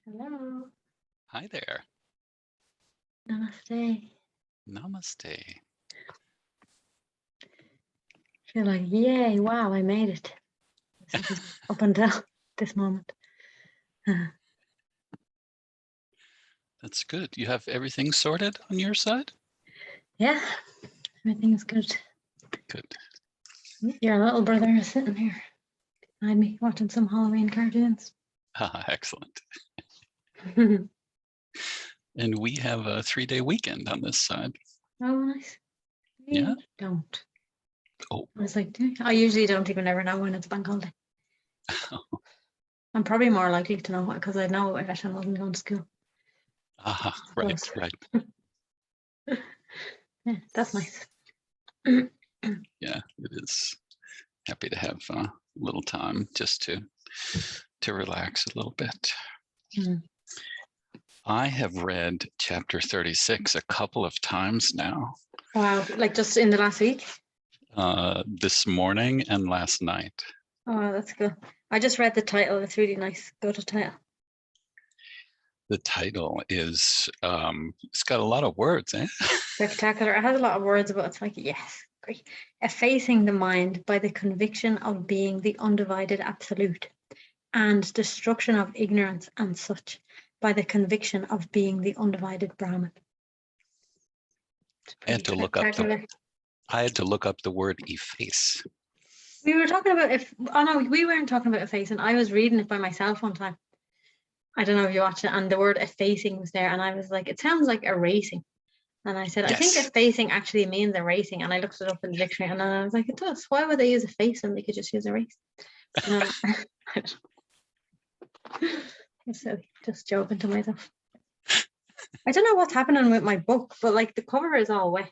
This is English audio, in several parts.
Hello. Hi there. Namaste. Namaste. Feel like, yay, wow, I made it. Up until this moment. That's good. You have everything sorted on your side? Yeah, everything is good. Good. Your little brother is sitting here behind me watching some Halloween cartoons. Excellent. And we have a 3-day weekend on this side. Oh, nice. Yeah? Don't. Oh. I was like, I usually don't even ever know when it's bank holiday. I'm probably more likely to know because I know if I wasn't going to school. Right. Yeah, that's nice. Yeah, it is. Happy to have a little time just to relax a little bit. I have read chapter 36 a couple of times now. Wow, like just in the last week? This morning and last night. Oh, that's cool. I just read the title. It's really nice. Go to title. The title is, it's got a lot of words, eh? Spectacular. It has a lot of words, but it's like, yes, great. Effacing the mind by the conviction of being the undivided absolute, and destruction of ignorance and such by the conviction of being the undivided Brahman. I had to look up the word efface. We were talking about we weren't talking about effacing. I was reading it by myself one time. I don't know if you watched it, and the word effacing was there, and I was like, it sounds like erasing. And I said, yes. I think effacing actually means erasing. And I looked it up in the dictionary, and then I was like, it does. Why would they use efface when they could just use erase? So just joking to myself. I don't know what's happening with my book, but like the cover is all wet.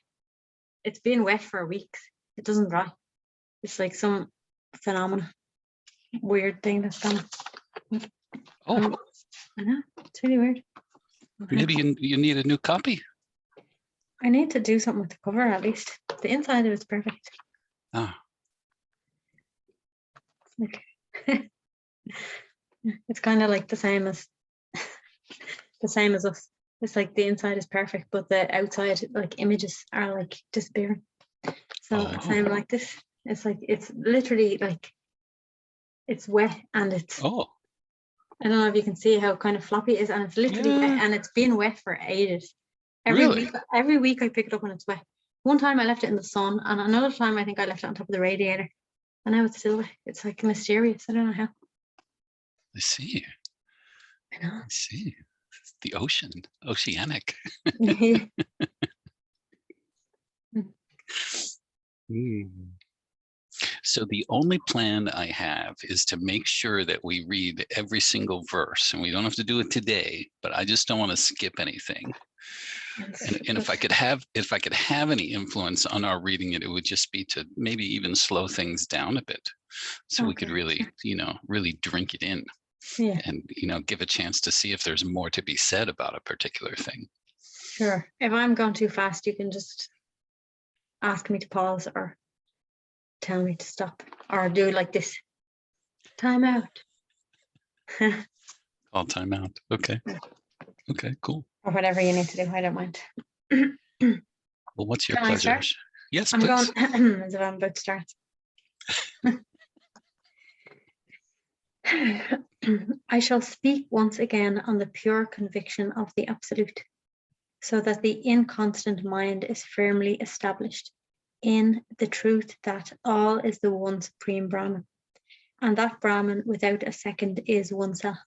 It's been wet for weeks. It doesn't dry. It's like some phenomenon, weird thing that's gone. Oh, I know, it's really weird. Maybe you need a new copy. I need to do something with the cover at least. The inside of it's perfect. Oh. It's kind of like the same as us. It's like the inside is perfect, but the outside, like images, are like disappearing. So same like this. It's like it's literally like it's wet and it's. Oh. I don't know if you can see how kind of floppy it is, and it's literally wet, and it's been wet for ages. Every week I pick it up when it's wet. One time I left it in the sun, and another time I think I left it on top of the radiator, and now it's still wet. It's like mysterious. I don't know how. I see. I know. I see. It's the ocean, oceanic. So the only plan I have is to make sure that we read every single verse, and we don't have to do it today, but I just don't want to skip anything. And if I could have any influence on our reading it, it would just be to maybe even slow things down a bit, so we could really, really drink it in, and give a chance to see if there's more to be said about a particular thing. Sure. If I'm going too fast, you can just ask me to pause or tell me to stop or do like this. Time out. All time out. Okay. Okay, cool. Or whatever you need to do. I don't mind. Well, what's your pleasure? Yes, I'm please. going as if I'm about to start. I shall speak once again on the pure conviction of the absolute, so that the inconstant mind is firmly established in the truth that all is the one supreme Brahman, and that Brahman without a second is oneself.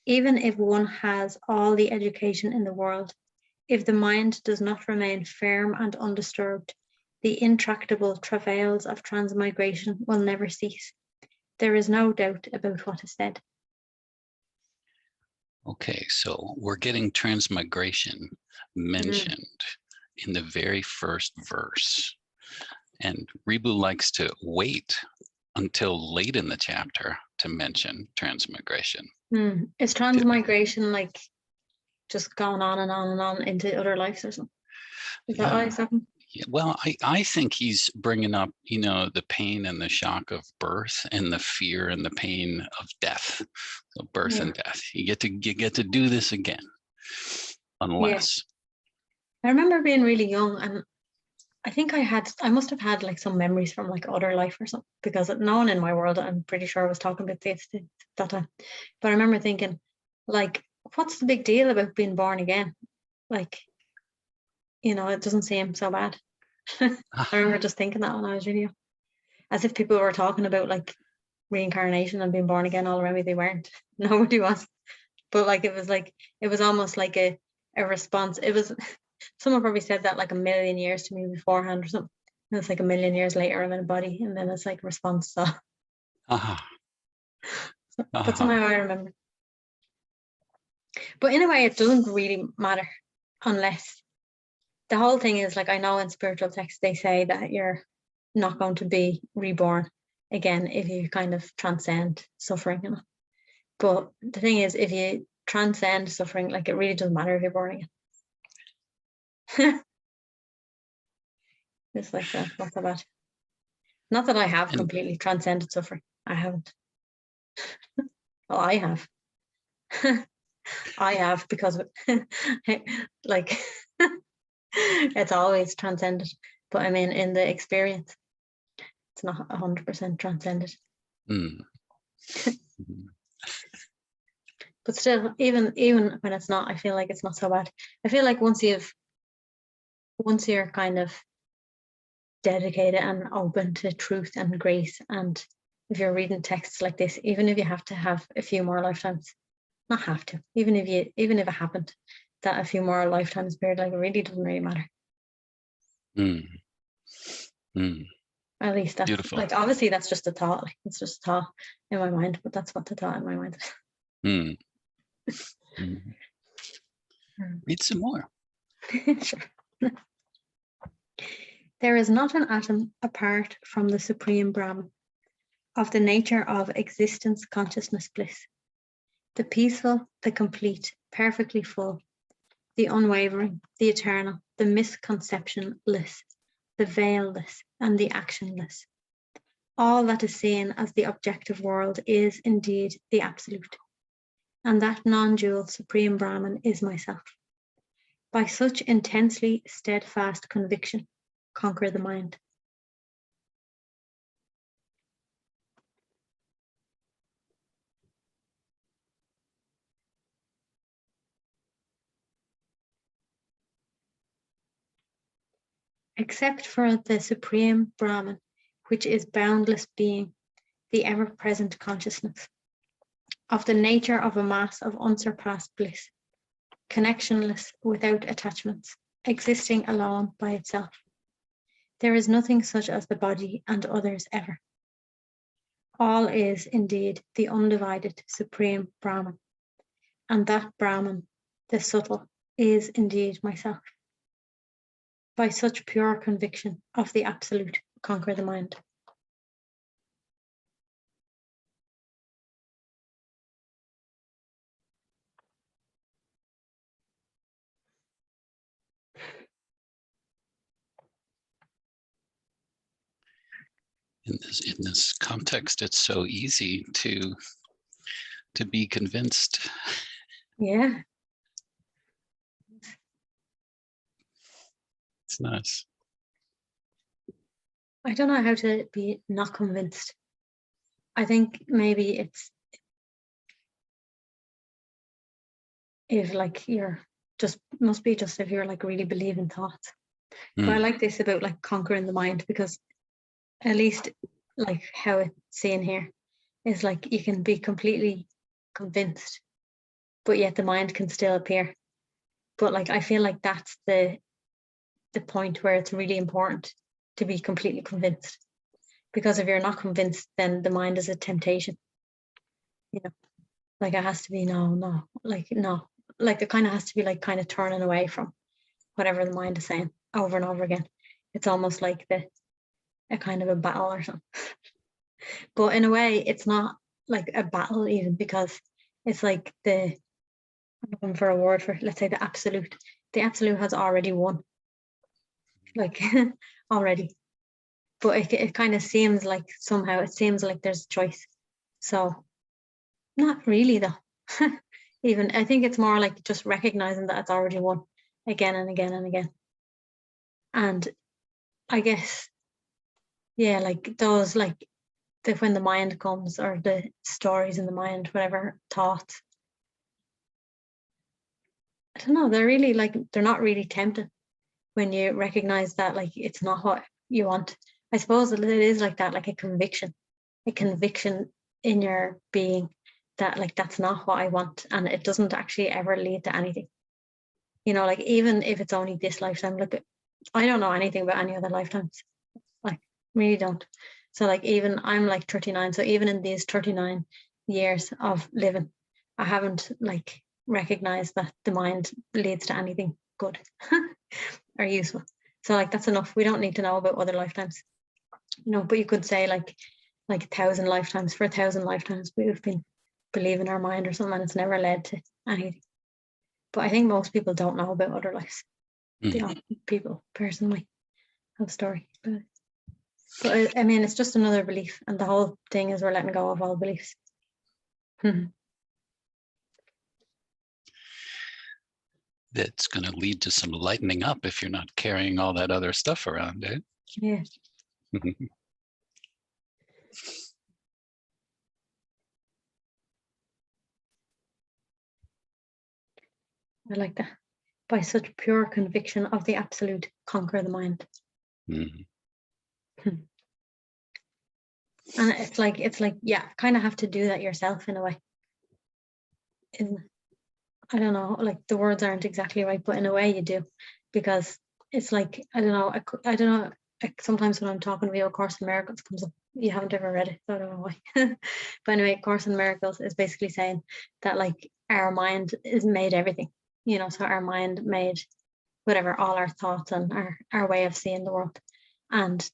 Even if one has all the education in the world, if the mind does not remain firm and undisturbed, the intractable travails of transmigration will never cease. There is no doubt about what is said. Okay, so we're getting transmigration mentioned in the very first verse. And Ribhu likes to wait until late in the chapter to mention transmigration. Is transmigration like just going on and on and on into other lives or something? Is that what it's happening? Yeah, well, I think he's bringing up, the pain and the shock of birth and the fear and the pain of death. So birth and death. You get to do this again, unless. I remember being really young, and I think I must have had like some memories from like other life or something, because no one in my world, I'm pretty sure, was talking about this at that time. But I remember thinking, like, what's the big deal about being born again? Like, it doesn't seem so bad. I remember just thinking that when I was really young, as if people were talking about like reincarnation and being born again all around me. They weren't. Nobody was. But like it was almost like a response. It was someone probably said that like a million years to me beforehand or something. And it's like a million years later I'm in a body, and then it's like a response. So, but somehow I remember. But in a way, it doesn't really matter, unless the whole thing is like, I know in spiritual texts they say that you're not going to be reborn again if you kind of transcend suffering, But the thing is, if you transcend suffering, like, it really doesn't matter if you're born again. It's like that, not so bad. Not that I have completely transcended suffering. I haven't. Well, I have. I have, because like it's always transcended. But I mean, in the experience, it's not 100% transcended. But still, even when it's not, I feel like it's not so bad. I feel like once you're kind of dedicated and open to truth and grace, and if you're reading texts like this, even if you have to have a few more lifetimes, not have to, even if it happened that a few more lifetimes appeared, like, it really doesn't really matter. At least that's beautiful. Like, obviously that's just a thought, like, it's just a thought in my mind, but that's what the thought in my mind is. Read some more. Sure. There is not an atom apart from the Supreme Brahman, of the nature of existence, consciousness, bliss, the peaceful, the complete, perfectly full, the unwavering, the eternal, the misconceptionless, the veilless, and the actionless. All that is seen as the objective world is indeed the absolute, and that non-dual Supreme Brahman is myself. By such intensely steadfast conviction, conquer the mind. Except for the Supreme Brahman, which is boundless being, the ever-present consciousness, of the nature of a mass of unsurpassed bliss, connectionless, without attachments, existing alone by itself. There is nothing such as the body and others ever. All is indeed the undivided Supreme Brahman, and that Brahman, the subtle, is indeed myself. By such pure conviction of the absolute, conquer the mind. In this context, it's so easy to be convinced. Yeah. It's nice. I don't know how to be not convinced. I think maybe it's if like you're just, must be just if you're like really believing thoughts. But I like this about like conquering the mind, because at least like how it's seen here is like you can be completely convinced, but yet the mind can still appear. But like I feel like that's the point where it's really important to be completely convinced, because if you're not convinced, then the mind is a temptation, like it has to be no, like it kind of has to be like kind of turning away from whatever the mind is saying over and over again. It's almost like a kind of a battle or something. But in a way, it's not like a battle even, because it's like I'm looking for a word for, let's say, the absolute. The absolute has already won. like already. But it kind of seems like somehow it seems like there's a choice. So not really though. Even I think it's more like just recognizing that it's already won again and again and again. And I guess, yeah, like those, like when the mind comes, or the stories in the mind, whatever thoughts, I don't know, they're really like, they're not really tempting when you recognize that like it's not what you want. I suppose it is like that, like a conviction in your being that like that's not what I want, and it doesn't actually ever lead to anything. You know, like even if it's only this lifetime, like I don't know anything about any other lifetimes. Like really don't. So like even I'm like 39. So even in these 39 years of living, I haven't like recognized that the mind leads to anything good or useful. So like that's enough. We don't need to know about other lifetimes. You know, but you could say like 1,000 lifetimes. For 1,000 lifetimes we've been believing our mind or something, and it's never led to anything. But I think most people don't know about other lives. The people personally have a story. But I mean, it's just another belief, and the whole thing is we're letting go of all beliefs. That's going to lead to some lightening up if you're not carrying all that other stuff around, eh? Yeah. I like that. By such pure conviction of the absolute, conquer the mind. And it's like, yeah, kind of have to do that yourself in a way. I don't know, like the words aren't exactly right, but in a way you do, because it's like, I don't know, sometimes when I'm talking about A Course in Miracles comes up. You haven't ever read it, so I don't know why. But anyway, A Course in Miracles is basically saying that like our mind is made everything, you know, so our mind made whatever, all our thoughts and our way of seeing the world. And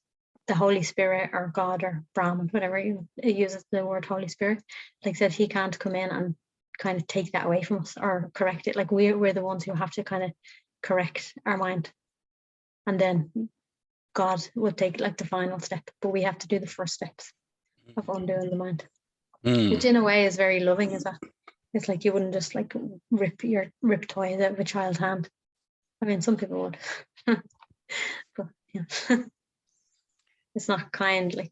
the Holy Spirit or God or Brahman, whatever it uses the word Holy Spirit, like said, he can't come in and kind of take that away from us or correct it. Like we're the ones who have to kind of correct our mind, and then God would take like the final step, but we have to do the first steps of undoing the mind, which in a way is very loving as well. It's like you wouldn't just like rip toys out of a child's hand. I mean, some people would, but yeah. It's not kind, like.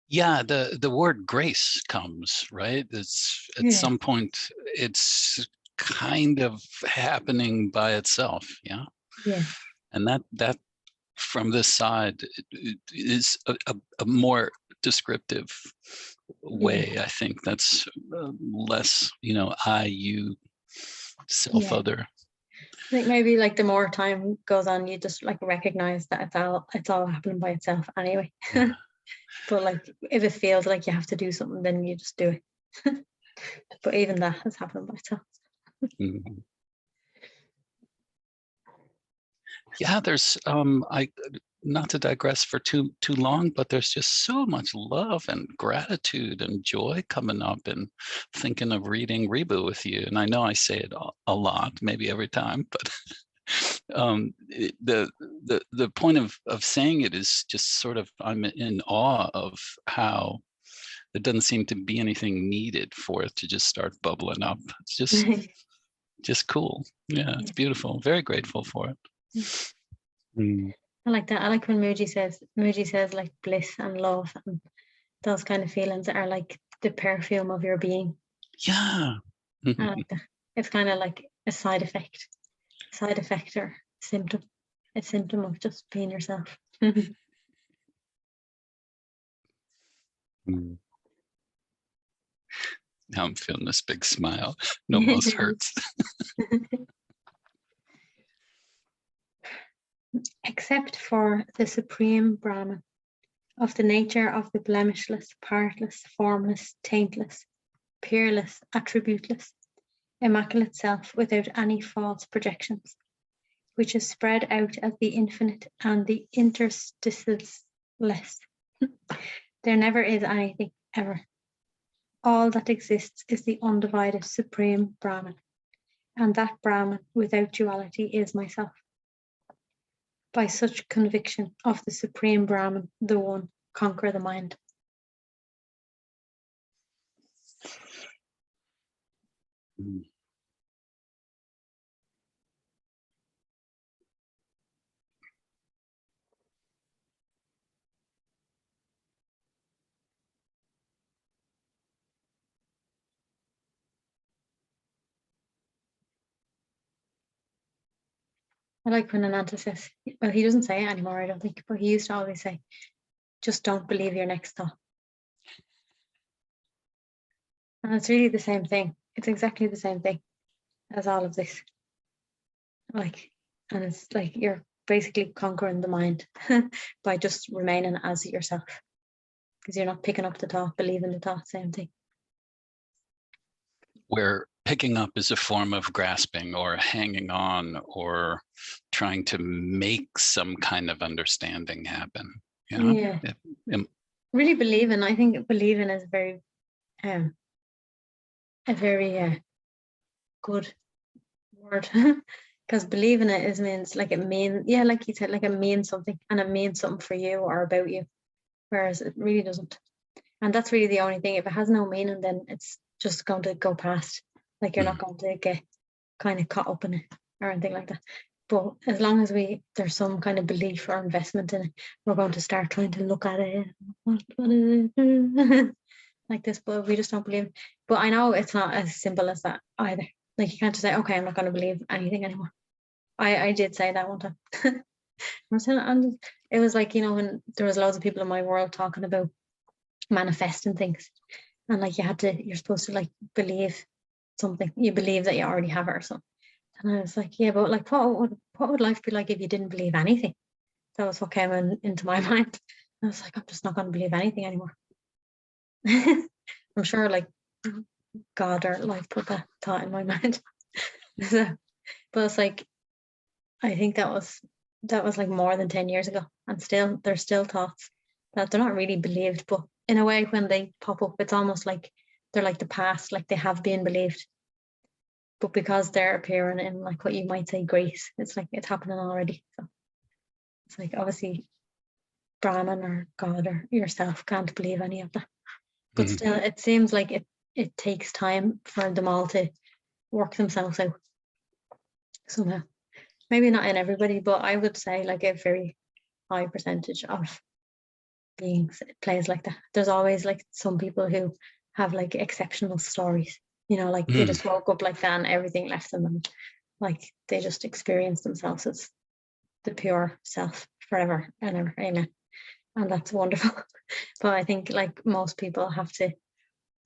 Yeah, the word grace comes, right? It's at some point it's kind of happening by itself. Yeah. And that from this side is a more descriptive way. I think that's less, you know, you, self, other. I think maybe like the more time goes on, you just like recognize that it's all happening by itself anyway. But like if it feels like you have to do something, then you just do it. But even that has happened by itself. Yeah, there's not to digress for too long, but there's just so much love and gratitude and joy coming up, and thinking of reading Ribhu with you. And I know I say it a lot, maybe every time, but the point of saying it is just sort of, I'm in awe of how there doesn't seem to be anything needed for it to just start bubbling up. It's just cool. Yeah, it's beautiful. Very grateful for it. I like that. I like when Mooji says like bliss and love, and those kind of feelings are like the perfume of your being. Yeah. I like that. It's kind of like a side effect or symptom, a symptom of just being yourself. Now I'm feeling this big smile. It almost hurts. Except for the supreme Brahman, of the nature of the blemishless, partless, formless, taintless, peerless, attributeless, immaculate self without any false projections, which is spread out as the infinite and the interstices less. There never is anything, ever. All that exists is the undivided supreme Brahman, and that Brahman without duality is myself. by such conviction of the supreme Brahman, the one, conquer the mind. Mm. I like when Ananta says, well, he doesn't say it anymore, I don't think, but he used to always say, just don't believe your next thought. And it's really the same thing. It's exactly the same thing as all of this. Like, and it's like you're basically conquering the mind by just remaining as yourself, because you're not picking up the thought, believing the thought, same thing. Where picking up is a form of grasping or hanging on or trying to make some kind of understanding happen. You know? Yeah. Really believing. I think believing is very, a very good word. Because believing it means like it means, yeah, like you said, like it means something, and it means something for you or about you, whereas it really doesn't. And that's really the only thing. If it has no meaning, then it's just going to go past. Like you're not going to get kind of caught up in it or anything like that. But as long as there's some kind of belief or investment in it, we're going to start trying to look at it. What is it? Like this, but we just don't believe. But I know it's not as simple as that either. Like you can't just say, okay, I'm not going to believe anything anymore. I did say that one time. And it was like, you know, when there was loads of people in my world talking about manifesting things, and like you're supposed to like believe something. You believe that you already have it or something. And I was like, yeah, but like what would life be like if you didn't believe anything? That was what came into my mind. I was like, I'm just not going to believe anything anymore. I'm sure like God or life put that thought in my mind. So, but it's like, I think that was like more than 10 years ago, and still there's still thoughts that they're not really believed, but in a way when they pop up, it's almost like they're like the past, like they have been believed, but because they're appearing in like what you might say grace, it's like it's happening already. So it's like obviously Brahman or God or yourself can't believe any of that, but still it seems like it takes time for them all to work themselves out somehow. Maybe not in everybody, but I would say like a very high percentage of beings plays like that. There's always like some people who have like exceptional stories, you know, like they just woke up like that and everything left them, and like they just experience themselves as the pure self forever and ever. Amen. And that's wonderful. But I think like most people have to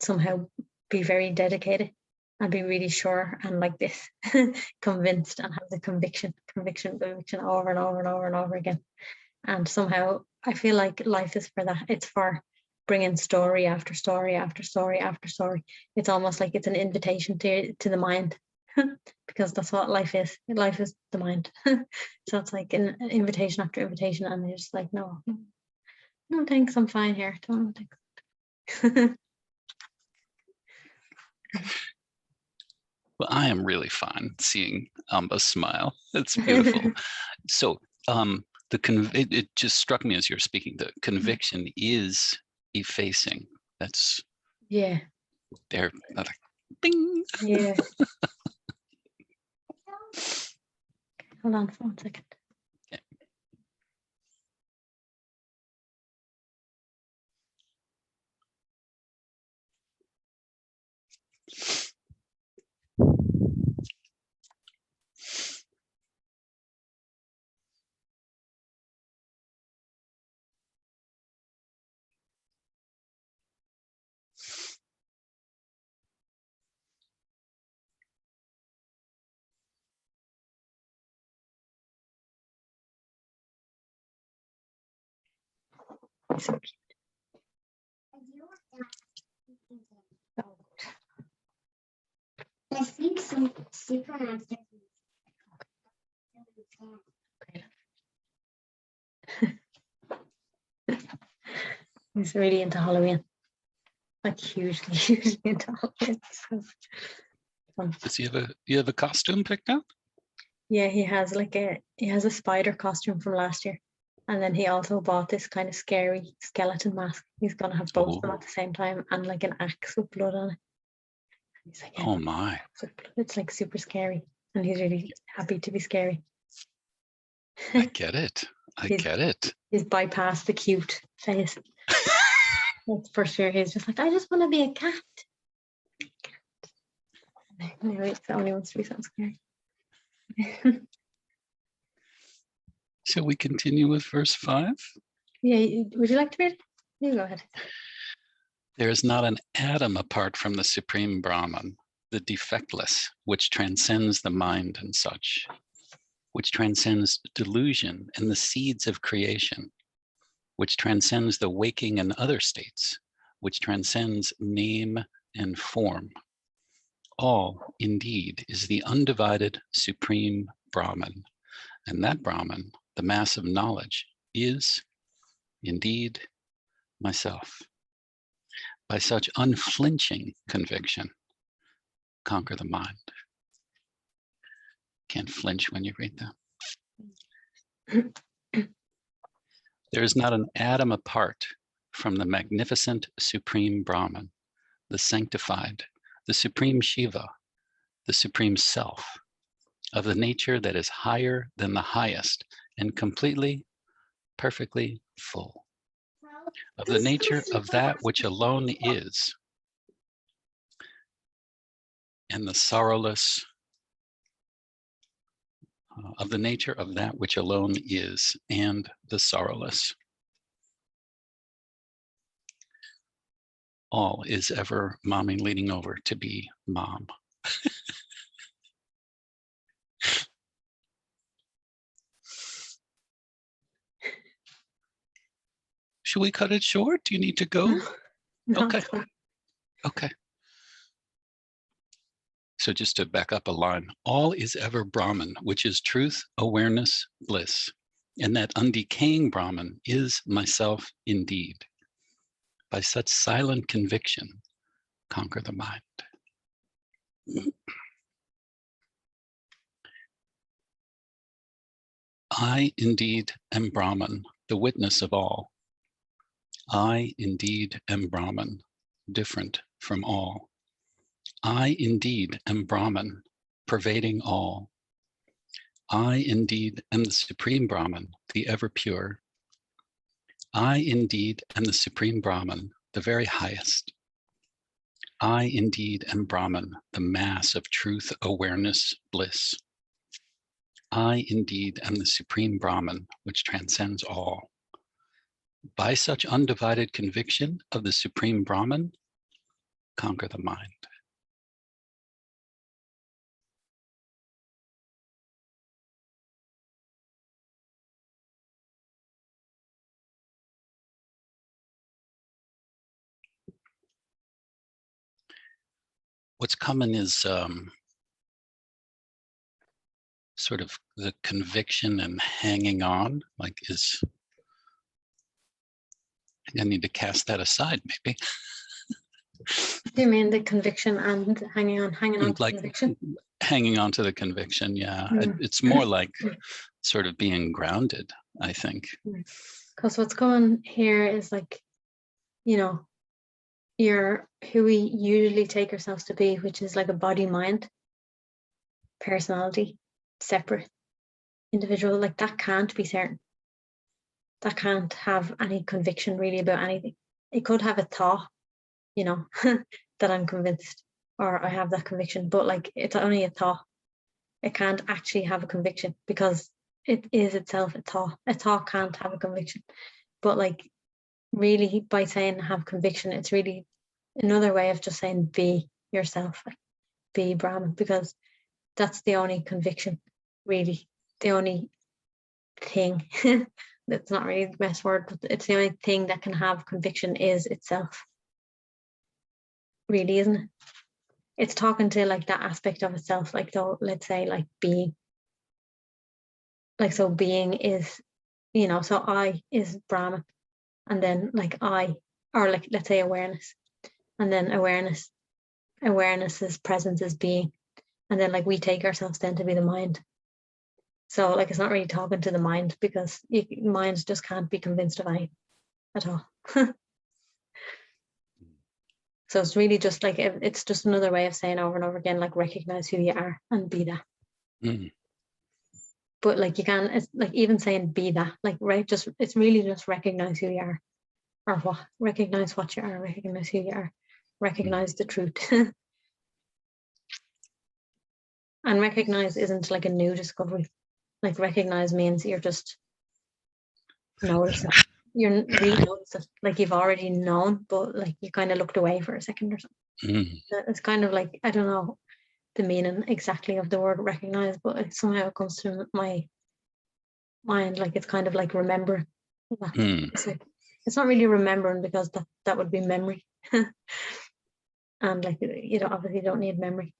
somehow be very dedicated and be really sure and like this convinced and have the conviction over and over and over and over again. And somehow I feel like life is for that. It's for bringing story after story after story after story. It's almost like it's an invitation to the mind because that's what life is. Life is the mind. So it's like an invitation after invitation, and you're just like, no thanks, I'm fine here. No thanks. Well, I am really fine seeing Amba smile. It's beautiful. So it just struck me as you're speaking, the conviction is effacing. That's yeah. There, like, bing. Yeah. Hold on for 1 second. Okay. So cute. I think some super monsters. He's really into Halloween. Like hugely into Halloween. So fun. Does he have a costume picked out? Yeah, he has a spider costume from last year. And then he also bought this kind of scary skeleton mask. He's gonna have both of them Oh. at the same time, and like an axe with blood on it. He's like, Oh my. it's like super scary. And he's really happy to be scary. I get it. I He's- get it. He's bypassed the cute phase. That's for sure. He's just like, I just want to be a cat. Anyway, it's the only wants to be so scary. Shall we continue with verse 5? Yeah, would you like to read it? You go ahead. There is not an atom apart from the Supreme Brahman, the defectless, which transcends the mind and such, which transcends delusion and the seeds of creation, which transcends the waking and other states, which transcends name and form. All, indeed, is the undivided Supreme Brahman, and that Brahman, the mass of knowledge, is, indeed, myself. By such unflinching conviction, conquer the mind. Can't flinch when you read them. There is not an atom apart from the magnificent Supreme Brahman, the sanctified, the Supreme Shiva, the Supreme Self, of the nature that is higher than the highest and completely, perfectly full, of the nature of that which alone is, and the sorrowless, of the nature of that which alone is, and the sorrowless. All is ever momming leading over to be mom. Should we cut it short? Do you need to go? No, Okay. it's fine. Okay. So just to back up a line, all is ever Brahman, which is truth, awareness, bliss. And that undecaying Brahman is myself indeed. By such silent conviction, conquer the mind. I indeed am Brahman, the witness of all. I indeed am Brahman, different from all. I indeed am Brahman, pervading all. I indeed am the Supreme Brahman, the ever pure. I indeed am the Supreme Brahman, the very highest. I indeed am Brahman, the mass of truth, awareness, bliss. I indeed am the Supreme Brahman, which transcends all. By such undivided conviction of the Supreme Brahman, conquer the mind. What's coming is sort of the conviction and hanging on, like is, I need to cast that aside maybe. Do you mean the conviction and hanging on to Like conviction? hanging on to the conviction, yeah. Mm. It's more like sort of being grounded, I think. Because what's going here is like, you know, you're who we usually take ourselves to be, which is like a body, mind, personality, separate individual. Like that can't be certain. That can't have any conviction really about anything. It could have a thought, you know, that I'm convinced or I have that conviction, but like it's only a thought. It can't actually have a conviction because it is itself a thought. A thought can't have a conviction. But like really by saying have conviction, it's really another way of just saying be yourself, like be Brahman, because that's the only conviction, really, the only thing. That's not really the best word, but it's the only thing that can have conviction is itself. Really, isn't it? It's talking to like that aspect of itself, like though, let's say like being. Like so being is, you know, so I is Brahman, and then like I, or like let's say awareness, and then awareness's presence is being, and then like we take ourselves then to be the mind, So like it's not really talking to the mind, because mind just can't be convinced of anything at all. So it's really just like, it's just another way of saying over and over again, like recognize who you are and be that. Mm. But like you can, it's like even saying be that, like, right, just, it's really just recognize who you are, or what, recognize what you are, recognize who you are, recognize the truth. And recognize isn't like a new discovery. Like recognize means you're just noticing. You're really noticing, like you've already known, but like you kind of looked away for a second or something. It's kind of like, I don't know the meaning exactly of the word recognize, but it somehow comes to my mind, like it's kind of like remembering. It's like, it's not really remembering, because that would be memory. And like, you don't, obviously don't need memory.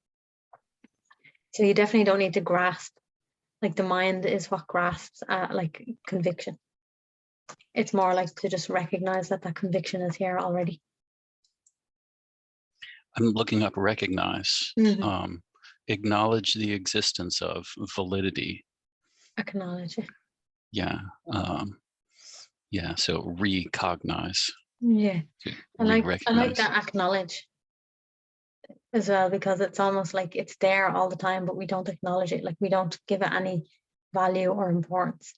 So you definitely don't need to grasp. Like the mind is what grasps like conviction. It's more like to just recognize that that conviction is here already. I'm looking up recognize. Acknowledge the existence of validity. Acknowledge it. Yeah. Yeah. So recognize. Yeah. I like Re-recognize. that acknowledge as well, because it's almost like it's there all the time, but we don't acknowledge it. Like we don't give it any value or importance.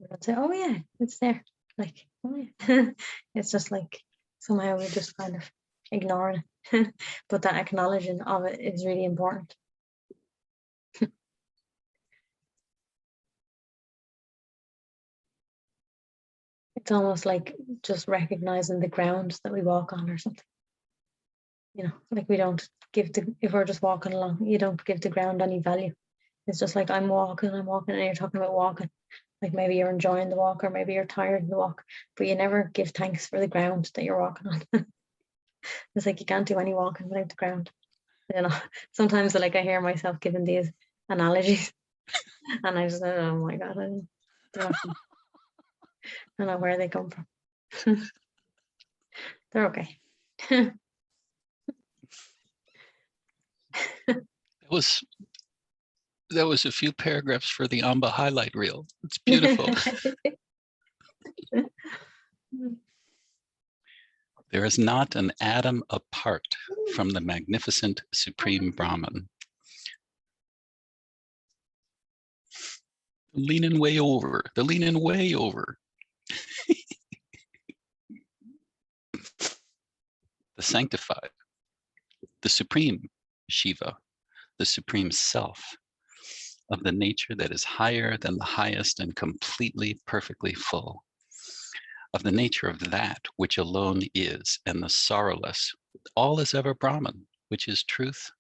We don't say, oh yeah, it's there. Like, oh, yeah. It's just like somehow we just kind of ignore it. But that acknowledging of it is really important. It's almost like just recognizing the ground that we walk on or something. You know, like we don't give if we're just walking along, you don't give the ground any value. It's just like I'm walking, and you're talking about walking. Like maybe you're enjoying the walk, or maybe you're tired of the walk, but you never give thanks for the ground that you're walking on. It's like you can't do any walking without the ground. You know, sometimes like I hear myself giving these analogies, and I just, oh my God, I don't know where they come from. They're okay. That was a few paragraphs for the Amba highlight reel. It's beautiful. There is not an atom apart from the magnificent Supreme Brahman. Leaning way over. They're leaning way over. The sanctified, the Supreme Shiva, the Supreme Self, of the nature that is higher than the highest and completely, perfectly full, of the nature of that which alone is, and the sorrowless, all is ever Brahman, which is truth,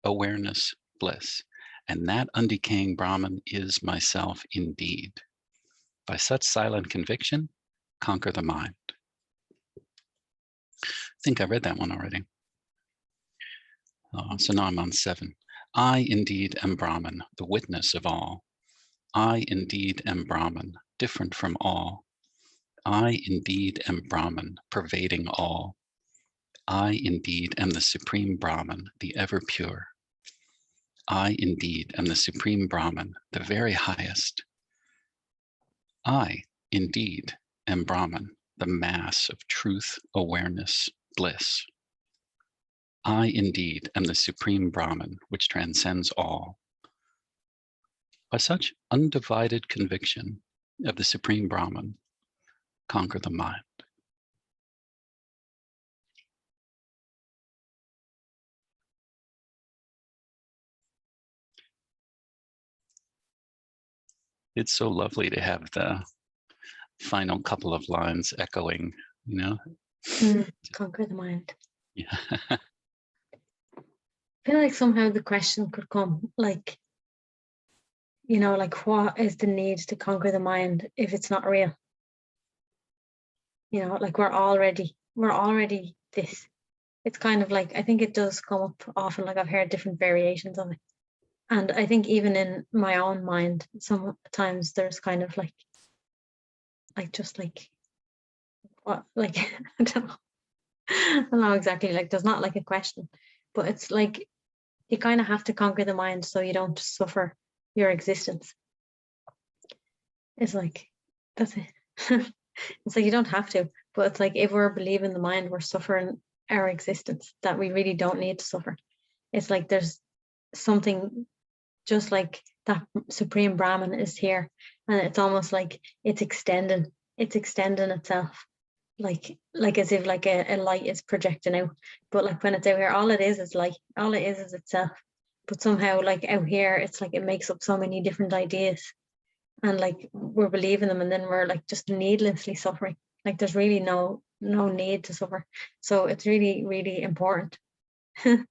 awareness, bliss. And that undecaying Brahman is myself indeed. By such silent conviction, conquer the mind. I think I read that one already. So now I'm on 7. I indeed am Brahman, the witness of all. I indeed am Brahman, different from all. I indeed am Brahman, pervading all. I indeed am the Supreme Brahman, the ever pure. I indeed am the Supreme Brahman, the very highest. I indeed am Brahman, the mass of truth, awareness, bliss. I indeed am the Supreme Brahman, which transcends all. By such undivided conviction of the Supreme Brahman, conquer the mind. It's so lovely to have the final couple of lines echoing, you know? Conquer the mind. Yeah. I feel like somehow the question could come like, you know, like what is the need to conquer the mind if it's not real? You know, like we're already this. It's kind of like, I think it does come up often, like I've heard different variations of it. And I think even in my own mind, sometimes there's kind of like just like, what, like, I don't know. I don't know exactly, like there's not like a question, but it's like, you kind of have to conquer the mind so you don't suffer your existence. It's like, that's it. It's like you don't have to, but it's like if we're believing the mind, we're suffering our existence, that we really don't need to suffer. It's like there's something just like that supreme Brahman is here, and it's almost like it's extending itself, like as if like a light is projecting out. But like when it's out here, all it is light, all it is itself. But somehow like out here, it's like it makes up so many different ideas, and like we're believing them, and then we're like just needlessly suffering. Like there's really no need to suffer. So it's really, really important in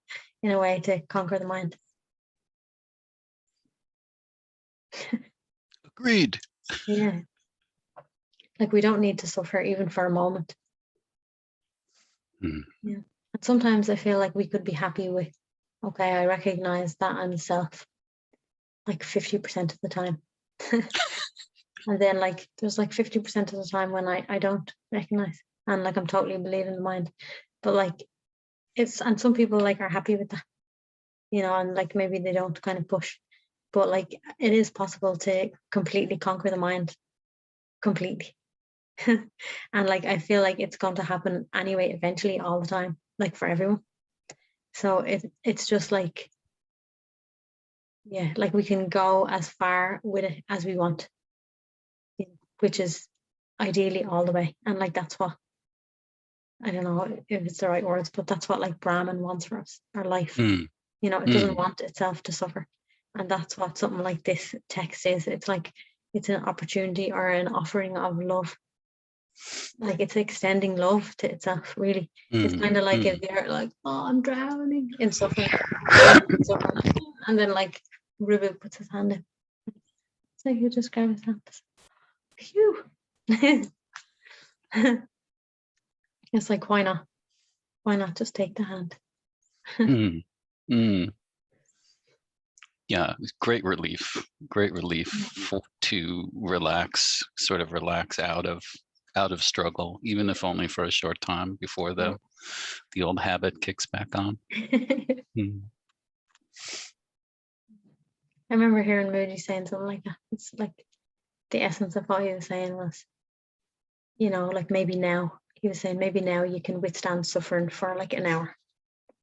a way to conquer the mind. Agreed. Yeah. Like we don't need to suffer even for a moment. Mm. Yeah. And sometimes I feel like we could be happy with, okay, I recognize that I'm the self like 50% of the time. And then like there's like 50% of the time when I don't recognize, and like I'm totally believing the mind. But like it's, and some people like are happy with that, you know, and like maybe they don't kind of push. But like it is possible to completely conquer the mind completely. And like I feel like it's going to happen anyway eventually, all the time, like for everyone. So it's just like, yeah, like we can go as far with it as we want, which is ideally all the way. And like that's what, I don't know if it's the right words, but that's what like Brahman wants for us, our life. Mm. You know, it doesn't want itself to suffer. And that's what something like this text is. It's like it's an opportunity or an offering of love. Like it's extending love to itself, really. It's kind of like if you're like, oh, I'm drowning in suffering. And then like Ribhu puts his hand in. So you just grab his hand. Phew. It's like, why not? Why not just take the hand? Mm. Mm. Yeah, great relief to relax, sort of relax out of struggle, even if only for a short time before the old habit kicks back on. Mm. I remember hearing Moody saying something like that. It's like the essence of what he was saying was, you know, like maybe now, he was saying maybe now you can withstand suffering for like an hour.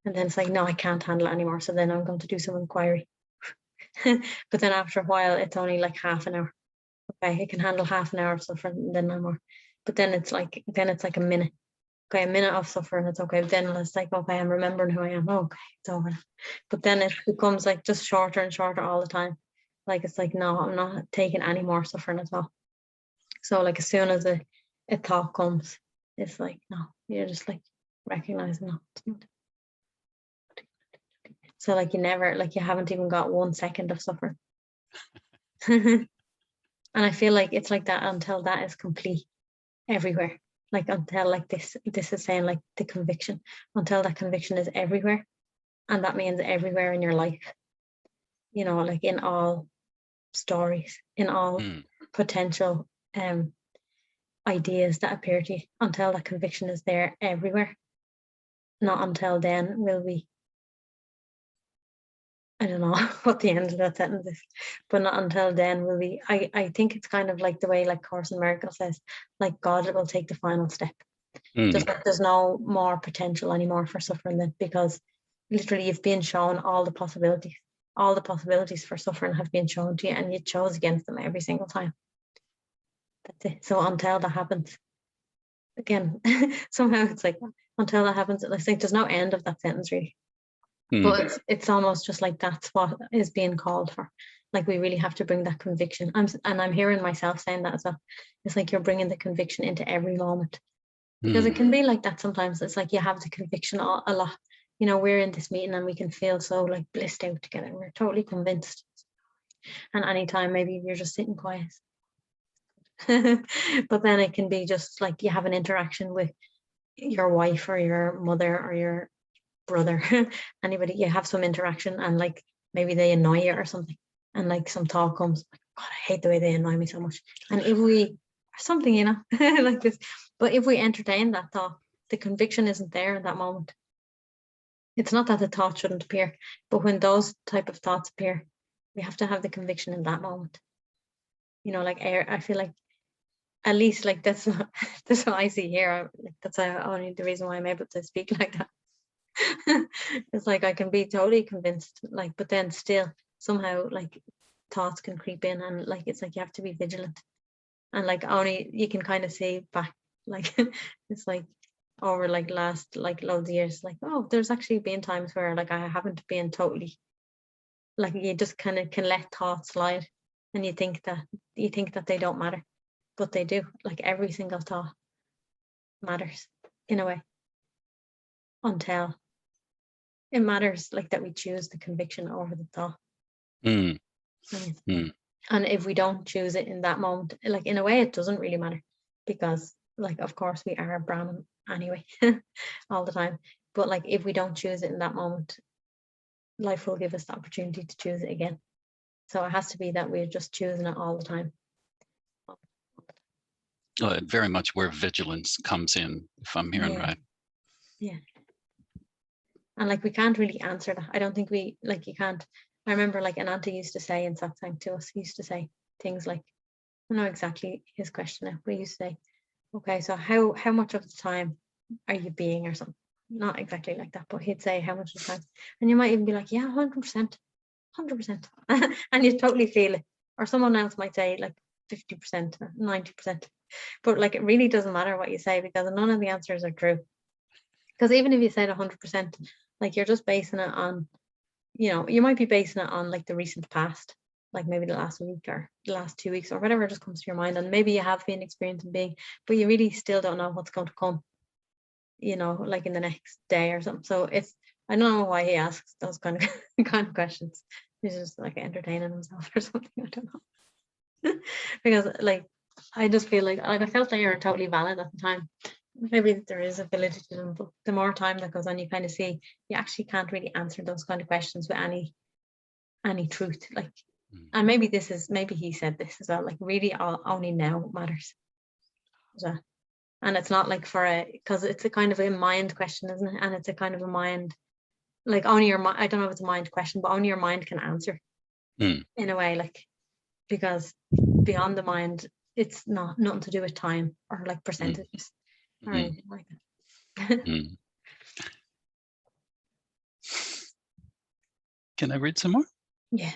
And then it's like, no, I can't handle it anymore. So then I'm going to do some inquiry. But then after a while, it's only like half an hour. Okay, I can handle half an hour of suffering, and then no more. But then it's like a minute. Okay, a minute of suffering, it's okay. But then it's like, okay, I'm remembering who I am. Oh, okay, it's over. But then it becomes like just shorter and shorter all the time. Like it's like, no, I'm not taking any more suffering at all. So like as soon as a thought comes, it's like, no, you're just like recognizing, no, it's not. So like you never, like you haven't even got 1 second of suffering. And I feel like it's like that until that is complete everywhere. Like until like this is saying like the conviction, until that conviction is everywhere. And that means everywhere in your life, you know, like in all stories, in all potential ideas that appear to you, until that conviction is there everywhere. Not until then will we, I don't know what the end of that sentence is, but not until then will we, I think it's kind of like the way like Course in Miracles says, like God will take the final step. Just like there's no more potential anymore for suffering then, because literally you've been shown all the possibilities for suffering have been shown to you, and you chose against them every single time. That's it. So until that happens, again, somehow it's like until that happens, I think there's no end of that sentence really. But it's almost just like that's what is being called for. Like we really have to bring that conviction. I'm hearing myself saying that as well. It's like you're bringing the conviction into every moment, because it can be like that sometimes. It's like you have the conviction a lot. You know, we're in this meeting and we can feel so like blissed out together. We're totally convinced. And anytime maybe you're just sitting quiet. But then it can be just like you have an interaction with your wife or your mother or your brother, anybody, you have some interaction, and like maybe they annoy you or something, and like some thought comes, like, God, I hate the way they annoy me so much. And if we, or something, you know, like this, but if we entertain that thought, the conviction isn't there in that moment. It's not that the thought shouldn't appear, but when those type of thoughts appear, we have to have the conviction in that moment. you know, like air. I feel like at least like that's what, that's what I see here. Like that's only the reason why I'm able to speak like that. It's like I can be totally convinced, like, but then still somehow like thoughts can creep in, and like it's like you have to be vigilant, and like only you can kind of see back, like it's like over like last like loads of years, like, oh, there's actually been times where like I haven't been totally, like you just kind of can let thoughts slide, and you think that they don't matter, but they do. Like every single thought matters in a way, until it matters like that we choose the conviction over the thought. Mm. And if we don't choose it in that moment, like in a way it doesn't really matter, because like of course we are Brahman anyway all the time, but like if we don't choose it in that moment, life will give us the opportunity to choose it again. So it has to be that we're just choosing it all the time. Very much where vigilance comes in, if I'm hearing right. Yeah. And like we can't really answer that. I don't think we, like, you can't. I remember like an auntie used to say in satsang to us, he used to say things like, I don't know exactly his question now, but he used to say, okay, so how much of the time are you being, or something? Not exactly like that, but he'd say how much of the time. And you might even be like, yeah, 100%, 100%. And you totally feel it. Or someone else might say like 50% or 90%. But like it really doesn't matter what you say, because none of the answers are true. Because even if you said 100%, like you're just basing it on, you know, you might be basing it on like the recent past, like maybe the last week or the last 2 weeks or whatever just comes to your mind, and maybe you have been experiencing being, but you really still don't know what's going to come, you know, like in the next day or something. So it's, I don't know why he asks those kind of questions. He's just like entertaining himself or something, I don't know. Because like I just feel like I felt they were totally valid at the time. Maybe there is a validity to them, but the more time that goes on, you kind of see you actually can't really answer those kind of questions with any truth. Like, and maybe he said this as well, like really only now matters. So, and it's not like because it's a kind of a mind question, isn't it? And it's a kind of a mind, like only your mind, I don't know if it's a mind question, but only your mind can answer in a way, like, because beyond the mind, it's nothing to do with time or like percentages or anything like that. Can I read some more? Yeah.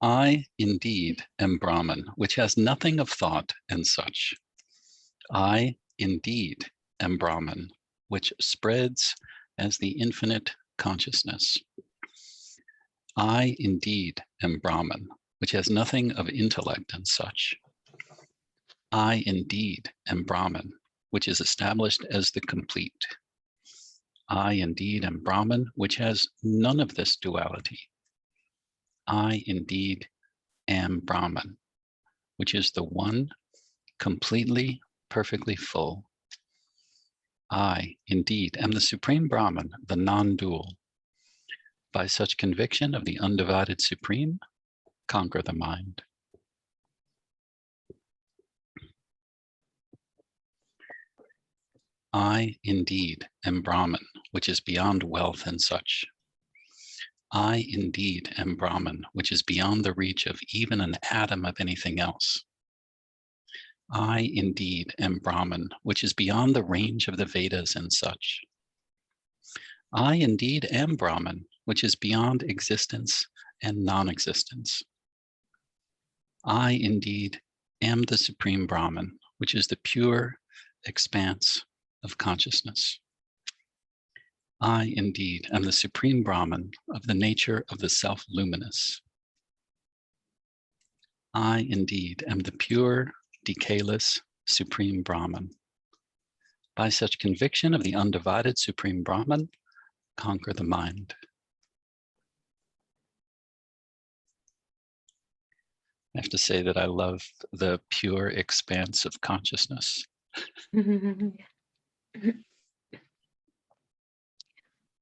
I indeed am Brahman, which has nothing of thought and such. I indeed am Brahman, which spreads as the infinite consciousness. I indeed am Brahman, which has nothing of intellect and such. I indeed am Brahman, which is established as the complete. I indeed am Brahman, which has none of this duality. I indeed am Brahman, which is the one, completely, perfectly full. I indeed am the Supreme Brahman, the non-dual. By such conviction of the undivided Supreme, conquer the mind. I indeed am Brahman, which is beyond wealth and such. I indeed am Brahman, which is beyond the reach of even an atom of anything else. I indeed am Brahman, which is beyond the range of the Vedas and such. I indeed am Brahman, which is beyond existence and non-existence. I indeed am the Supreme Brahman, which is the pure expanse of consciousness. I indeed am the Supreme Brahman of the nature of the self-luminous. I indeed am the pure, decayless, Supreme Brahman. By such conviction of the undivided Supreme Brahman, conquer the mind. I have to say that I love the pure expanse of consciousness.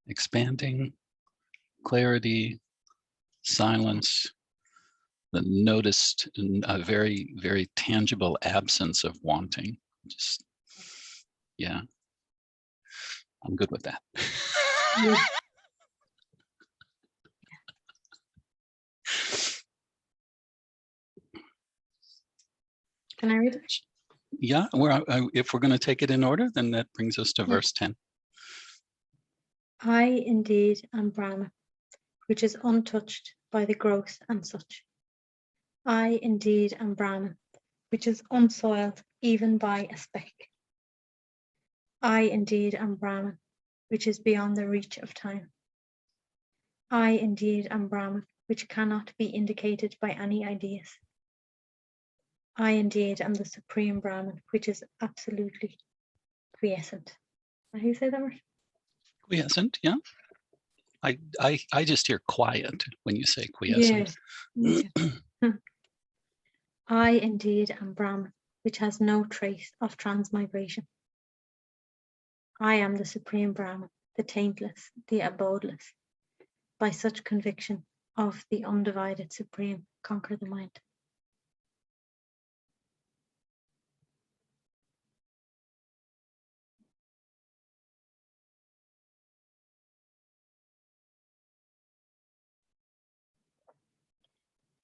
Expanding, clarity, silence, the noticed, a very, very tangible absence of wanting. Just, yeah, I'm good with that. Can I read it? Yeah, if we're going to take it in order, then that brings us to verse 10. I indeed am Brahma, which is untouched by the growth and such. I indeed am Brahman, which is unsoiled even by a speck. I indeed am Brahman, which is beyond the reach of time. I indeed am Brahman, which cannot be indicated by any ideas. I indeed am the supreme Brahman, which is absolutely quiescent. How do you say that word? Quiescent, yeah. I just hear quiet when you say quiescent. Yes. I indeed am Brahman, which has no trace of transmigration. I am the supreme Brahman, the taintless, the abodeless. By such conviction of the undivided supreme, conquer the mind.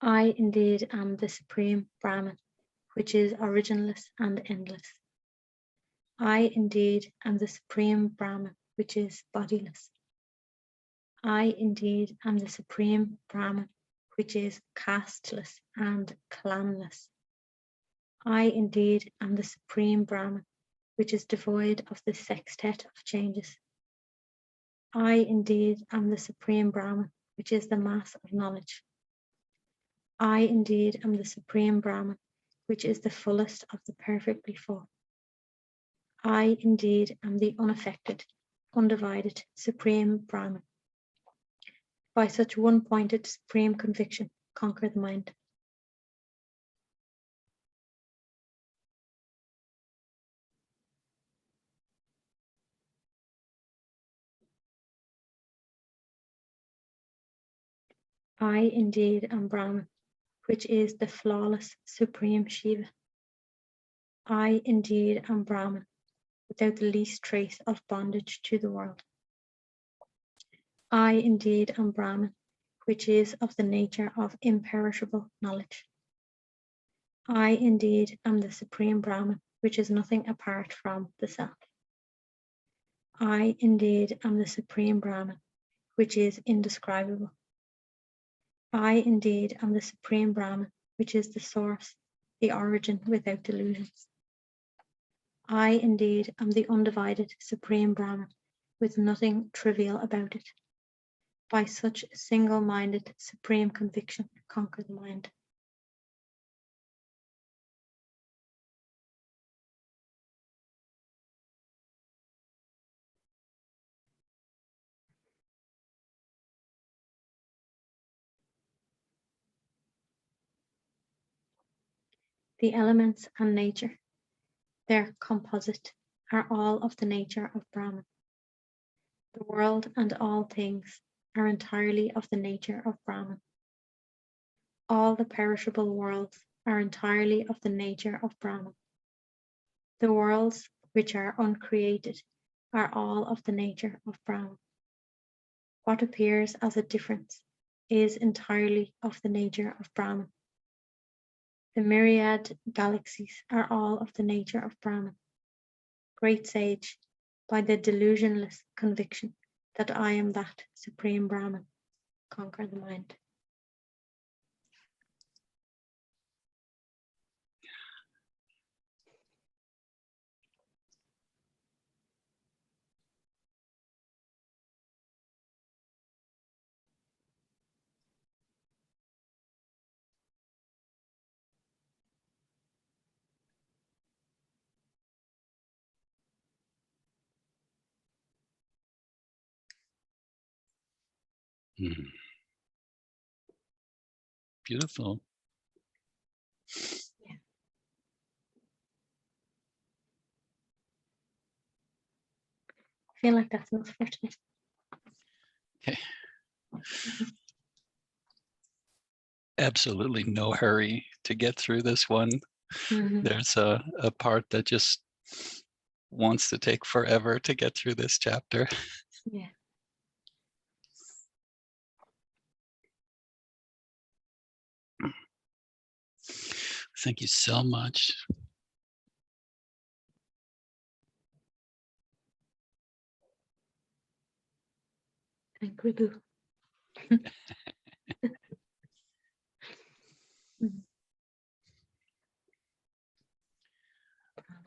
I indeed am the supreme Brahman, which is originless and endless. I indeed am the supreme Brahman, which is bodiless. I indeed am the supreme Brahman, which is casteless and clanless. I indeed am the supreme Brahman, which is devoid of the sextet of changes. I indeed am the supreme Brahman, which is the mass of knowledge. I indeed am the supreme Brahman, which is the fullest of the perfectly full. I indeed am the unaffected, undivided, supreme Brahman. By such one-pointed supreme conviction, conquer the mind. I indeed am Brahman, which is the flawless supreme Shiva. I indeed am Brahman, without the least trace of bondage to the world. I indeed am Brahman, which is of the nature of imperishable knowledge. I indeed am the supreme Brahman, which is nothing apart from the self. I indeed am the supreme Brahman, which is indescribable. I indeed am the supreme Brahman, which is the source, the origin without delusions. I indeed am the undivided supreme Brahman, with nothing trivial about it. By such single-minded supreme conviction, conquer the mind. The elements and nature, their composite, are all of the nature of Brahman. The world and all things are entirely of the nature of Brahman. All the perishable worlds are entirely of the nature of Brahman. The worlds which are uncreated are all of the nature of Brahman. What appears as a difference is entirely of the nature of Brahman. The myriad galaxies are all of the nature of Brahman. Great sage, by the delusionless conviction that I am that supreme Brahman, conquer the mind. Beautiful. Yeah. I feel like that's enough for today. Okay. Absolutely no hurry to get through this one. Mm-hmm. There's a part that just wants to take forever to get through this chapter. Yeah. Thank you so much. Thank Ribhu.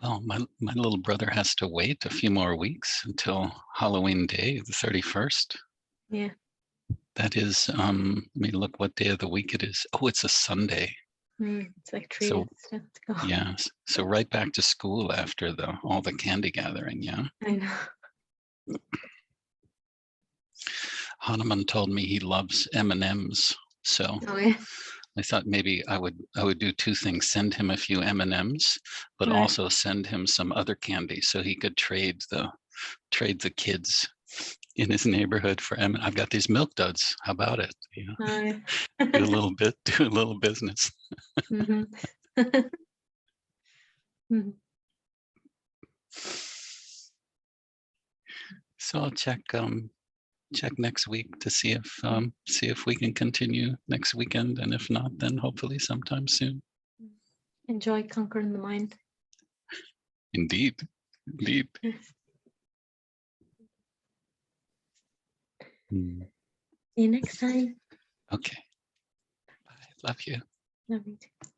Well, my little brother has to wait a few more weeks until Halloween Day, the 31st. Yeah. That is, let me look what day of the week it is. Oh, it's a Sunday. It's like 3 So, days still to go. yeah, so right back to school after all the candy gathering, yeah. I know. Hanuman told me he loves M&Ms, so Oh yeah. I thought maybe I would do two things: send him a few M&Ms, but Right. also send him some other candy so he could trade the kids in his neighborhood for M. I've got these milk duds. How about it? You know, Oh, yeah. do a little business. Mhm. Mhm. So I'll check next week to see if we can continue next weekend, and if not, then hopefully sometime soon. Enjoy conquering the mind. Indeed. Yes. Mm. See you next time. Okay. Bye. Love you. Love you too.